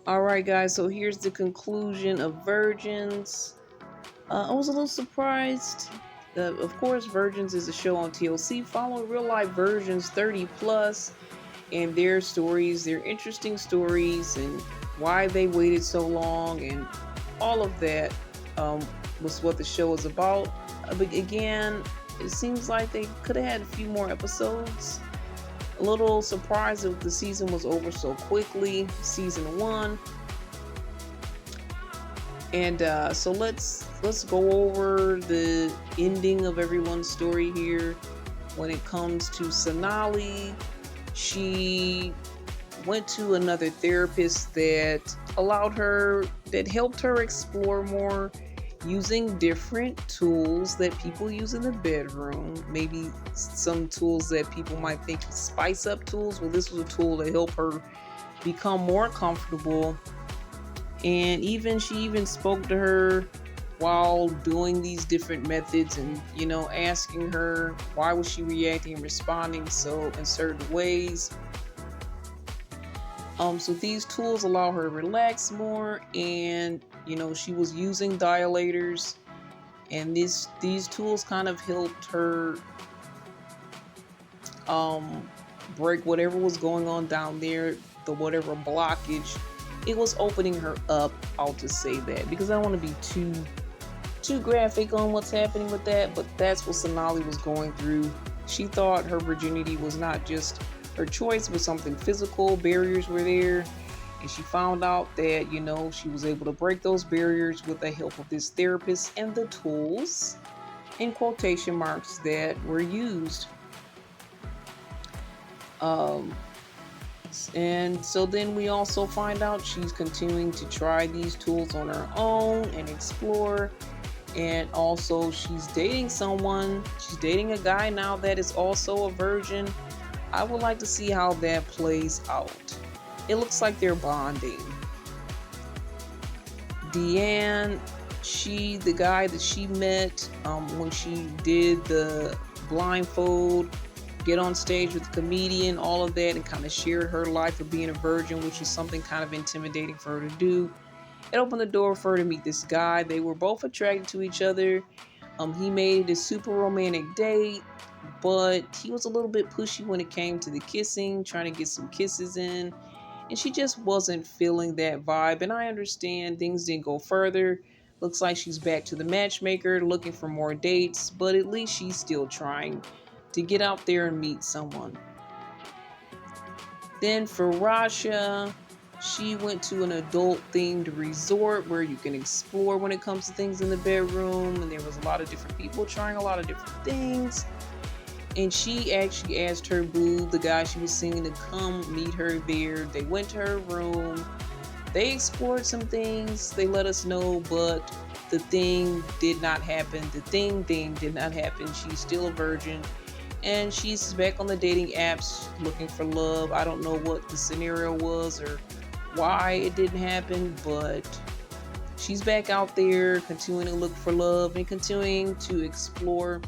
All right, guys. So here's the conclusion of Virgins. I was a little surprised. Of course, Virgins is a show on TLC following real life Virgins 30 plus and their stories, their interesting stories, and why they waited so long, and all of that was what the show is about. But again, it seems like they could have had a few more episodes. A little surprised that the season was over so quickly, season one. And so let's go over the ending of everyone's story here. When it comes to Sonali, she went to another therapist that helped her explore more using different tools that people use in the bedroom. Maybe some tools that people might think spice up tools. Well, this was a tool to help her become more comfortable. And she even spoke to her while doing these different methods, and asking her why was she reacting and responding so in certain ways. So these tools allow her to relax more, and she was using dilators, and these tools kind of helped her break whatever was going on down there, the whatever blockage. It was opening her up. I'll just say that, because I don't want to be too graphic on what's happening with that, but that's what Sonali was going through. She thought her virginity was not just her choice, but something physical. Barriers were there, and she found out that she was able to break those barriers with the help of this therapist and the tools, in quotation marks, that were used. And so then we also find out she's continuing to try these tools on her own and explore. And also, she's dating someone. She's dating a guy now that is also a virgin. I would like to see how that plays out. It looks like they're bonding. Deanne, the guy that she met when she did the blindfold, get on stage with the comedian, all of that, and kind of shared her life of being a virgin, which is something kind of intimidating for her to do. It opened the door for her to meet this guy. They were both attracted to each other. He made a super romantic date, but he was a little bit pushy when it came to the kissing, trying to get some kisses in. And she just wasn't feeling that vibe. And I understand things didn't go further. Looks like she's back to the matchmaker, looking for more dates, but at least she's still trying to get out there and meet someone. Then for Rasha, she went to an adult-themed resort where you can explore when it comes to things in the bedroom, and there was a lot of different people trying a lot of different things. And she actually asked her boo, the guy she was seeing, to come meet her there. They went to her room. They explored some things. They let us know, but the thing did not happen. The thing did not happen. She's still a virgin. And she's back on the dating apps looking for love. I don't know what the scenario was or why it didn't happen, but she's back out there continuing to look for love and continuing to explore.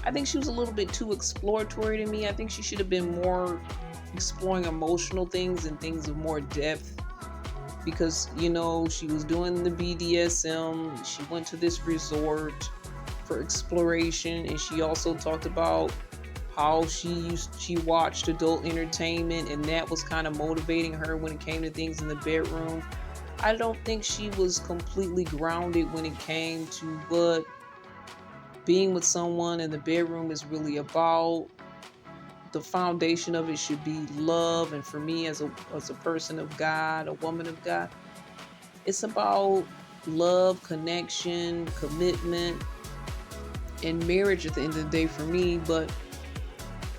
I think she was a little bit too exploratory to me. I think she should have been more exploring emotional things and things of more depth, because she was doing the BDSM. She went to this resort for exploration, and she also talked about how she watched adult entertainment, and that was kind of motivating her when it came to things in the bedroom. I don't think she was completely grounded when it came to what being with someone in the bedroom is really about. The foundation of it should be love, and for me as a person of God, a woman of God, it's about love, connection, commitment, and marriage at the end of the day for me. But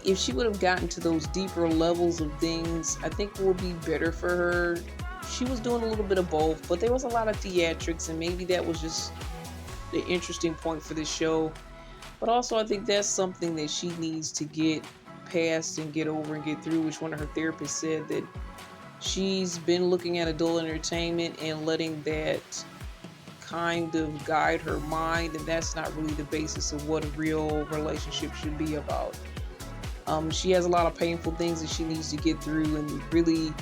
if she would have gotten to those deeper levels of things, I think it would be better for her. She was doing a little bit of both, but there was a lot of theatrics, and maybe that was just the interesting point for this show. But also, I think that's something that she needs to get past and get over and get through, which one of her therapists said that she's been looking at adult entertainment and letting that kind of guide her mind, and that's not really the basis of what a real relationship should be about. She has a lot of painful things that she needs to get through and really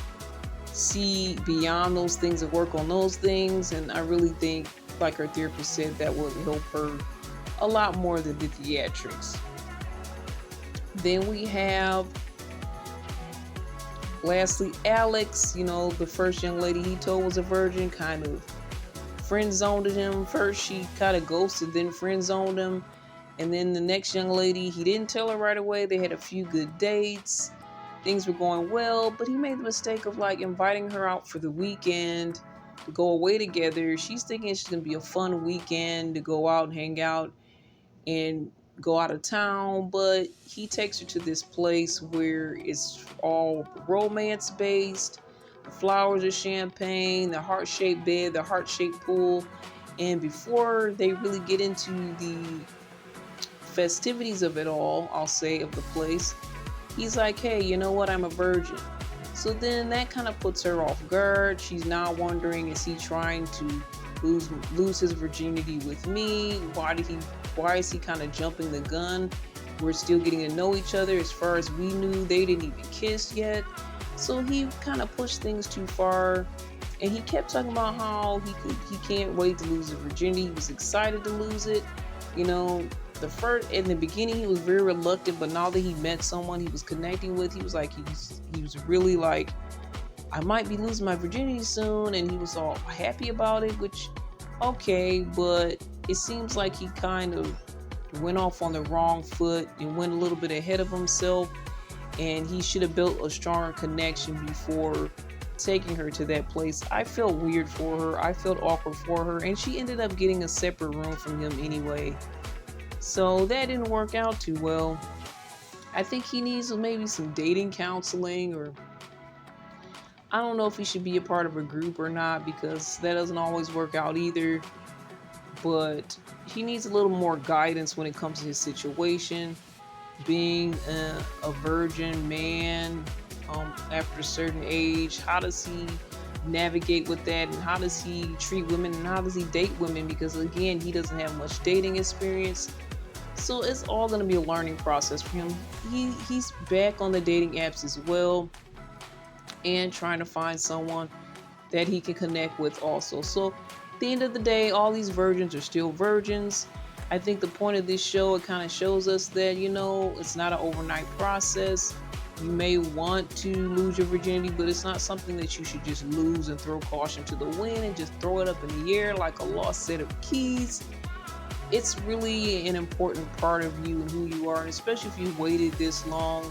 see beyond those things and work on those things. And I really think, like her therapist said, that will help her a lot more than the theatrics. Then we have, lastly, Alex. The first young lady he told was a virgin, kind of friend zoned him. First, she kind of ghosted, then friend zoned him. And then the next young lady, he didn't tell her right away. They had a few good dates. Things were going well, but he made the mistake of inviting her out for the weekend to go away together. She's thinking it's going to be a fun weekend to go out and hang out and go out of town, but he takes her to this place where it's all romance based. The flowers are champagne, the heart-shaped bed, the heart-shaped pool. And before they really get into the festivities of it all, I'll say, of the place, he's like, hey, you know what, I'm a virgin. So then that kind of puts her off guard. She's now wondering, is he trying to lose his virginity with me? Why is he kind of jumping the gun? We're still getting to know each other. As far as we knew, they didn't even kiss yet. So he kind of pushed things too far. And he kept talking about how he can't wait to lose his virginity. He was excited to lose it. In the beginning, he was very reluctant, but now that he met someone he was connecting with, he was really like, I might be losing my virginity soon, and he was all happy about it, which, okay, but it seems like he kind of went off on the wrong foot and went a little bit ahead of himself, and he should have built a stronger connection before taking her to that place. I felt weird for her. I felt awkward for her, and she ended up getting a separate room from him anyway. So that didn't work out too well. I think he needs maybe some dating counseling, or I don't know if he should be a part of a group or not, because that doesn't always work out either. But he needs a little more guidance when it comes to his situation. Being a virgin man after a certain age, how does he navigate with that, and how does he treat women, and how does he date women? Because again, he doesn't have much dating experience. So it's all going to be a learning process for him. He's back on the dating apps as well, and trying to find someone that he can connect with also. So at the end of the day, all these virgins are still virgins. I think the point of this show, it kind of shows us that, it's not an overnight process. You may want to lose your virginity, but it's not something that you should just lose and throw caution to the wind and just throw it up in the air like a lost set of keys. It's really an important part of you and who you are, and especially if you waited this long.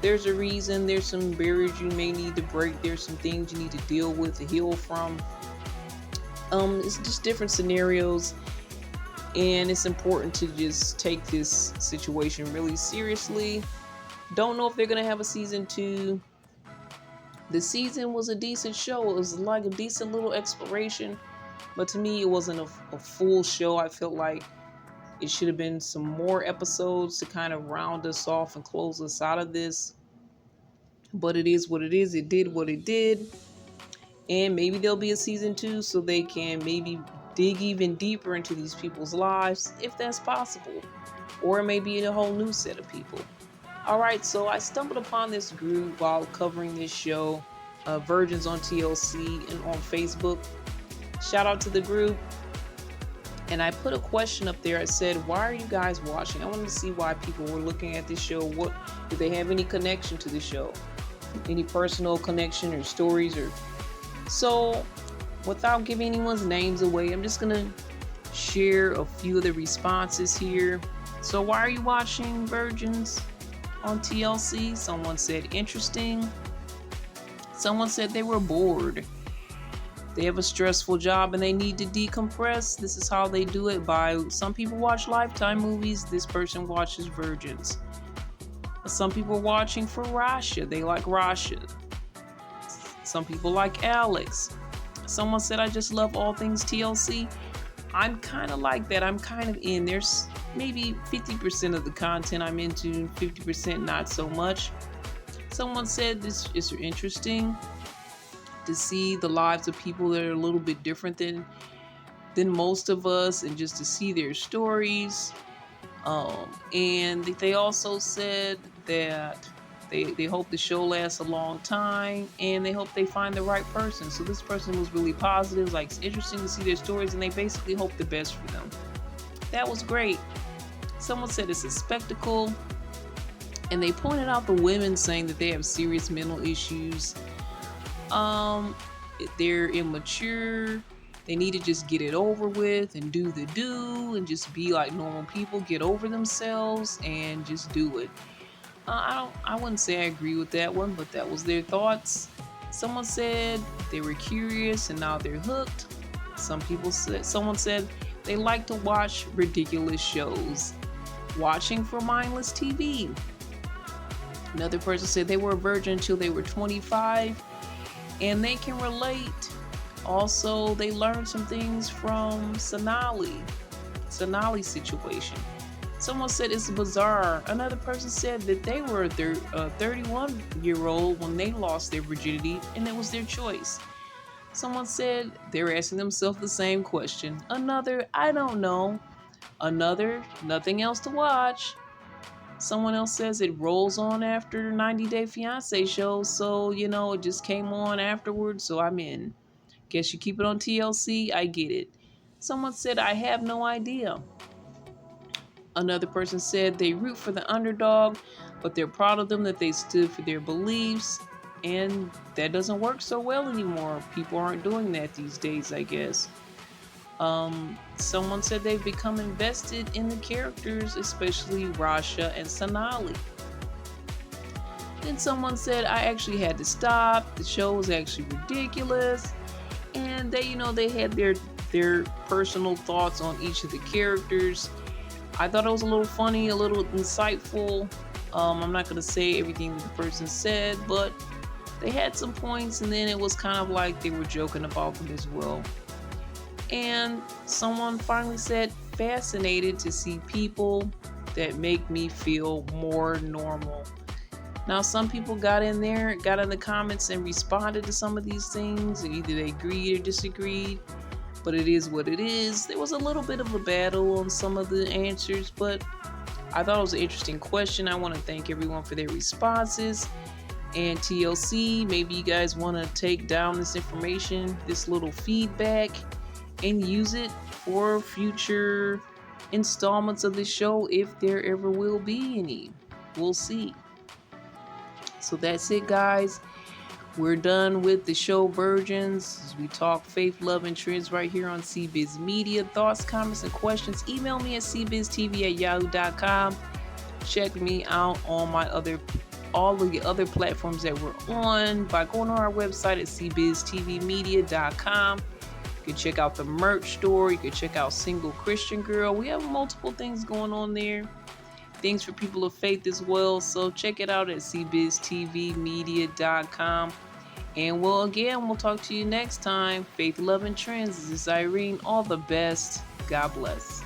There's a reason. There's some barriers you may need to break. There's some things you need to deal with, to heal from. It's just different scenarios, and it's important to just take this situation really seriously. Don't know if they're gonna have a season 2. The season was a decent show. It was like a decent little exploration, but to me, it wasn't a full show. I felt like it should have been some more episodes to kind of round us off and close us out of this. But it is what it is. It did what it did. And maybe there'll be a season 2 so they can maybe dig even deeper into these people's lives, if that's possible. Or maybe a whole new set of people. Alright, so I stumbled upon this group while covering this show, Virgins on TLC, and on Facebook. Shout out to the group. And I put a question up there. I said, why are you guys watching? I wanted to see why people were looking at this show. What, do they have any connection to the show? Any personal connection or stories? So, without giving anyone's names away, I'm just going to share a few of the responses here. So why are you watching Virgins on TLC? Someone said interesting. Someone said they were bored. They have a stressful job and they need to decompress. This is how they do it. Some people watch Lifetime movies. This person watches Virgins. Some people are watching for Rasha. They like Rasha. Some people like Alex. Someone said, I just love all things TLC. I'm kind of like that. I'm kind of in. There's maybe 50% of the content I'm into, 50% not so much. Someone said this is interesting to see the lives of people that are a little bit different than most of us, and just to see their stories. And they also said that They hope the show lasts a long time, and they hope they find the right person. So this person was really positive, like it's interesting to see their stories, and they basically hope the best for them. That was great. Someone said it's a spectacle, and they pointed out the women saying that they have serious mental issues. Um, they're immature. They need to just get it over with and do the do and just be like normal people, get over themselves and just do it. I wouldn't say I agree with that one, but that was their thoughts. Someone said they were curious and now they're hooked. Someone said they like to watch ridiculous shows, watching for mindless TV. Another person said they were a virgin until they were 25 and they can relate. Also, they learned some things from Sonali's situation. Someone said it's bizarre. Another person said that they were a 31-year-old when they lost their virginity and it was their choice. Someone said they were asking themselves the same question. Another, I don't know. Another, nothing else to watch. Someone else says it rolls on after 90 Day Fiancé show, so it just came on afterwards, so I'm in. Guess you keep it on TLC, I get it. Someone said I have no idea. Another person said they root for the underdog, but they're proud of them that they stood for their beliefs, and that doesn't work so well anymore. People aren't doing that these days, I guess. Someone said they've become invested in the characters, especially Rasha and Sonali. Then someone said I actually had to stop. The show was actually ridiculous, and they had their personal thoughts on each of the characters. I thought it was a little funny, a little insightful. I'm not going to say everything that the person said, but they had some points, and then it was kind of like they were joking about them as well. And someone finally said, fascinated to see people that make me feel more normal. Now, some people got in the comments and responded to some of these things, and either they agreed or disagreed. But it is what it is. There was a little bit of a battle on some of the answers, but I thought it was an interesting question. I want to thank everyone for their responses. And TLC, maybe you guys want to take down this information, this little feedback, and use it for future installments of this show if there ever will be any. We'll see. So that's it, guys. We're done with the show Virgins. As we talk faith, love, and trends right here on CBiz Media. Thoughts, comments, and questions, email me at cbiztv@yahoo.com. Check me out on all of the other platforms that we're on by going to our website at cbiztvmedia.com. You can check out the merch store. You can check out Single Christian Girl. We have multiple things going on there. Things for people of faith as well. So check it out at cbiztvmedia.com. And we'll talk to you next time. Faith, love, and trends. This is Irene. All the best. God bless.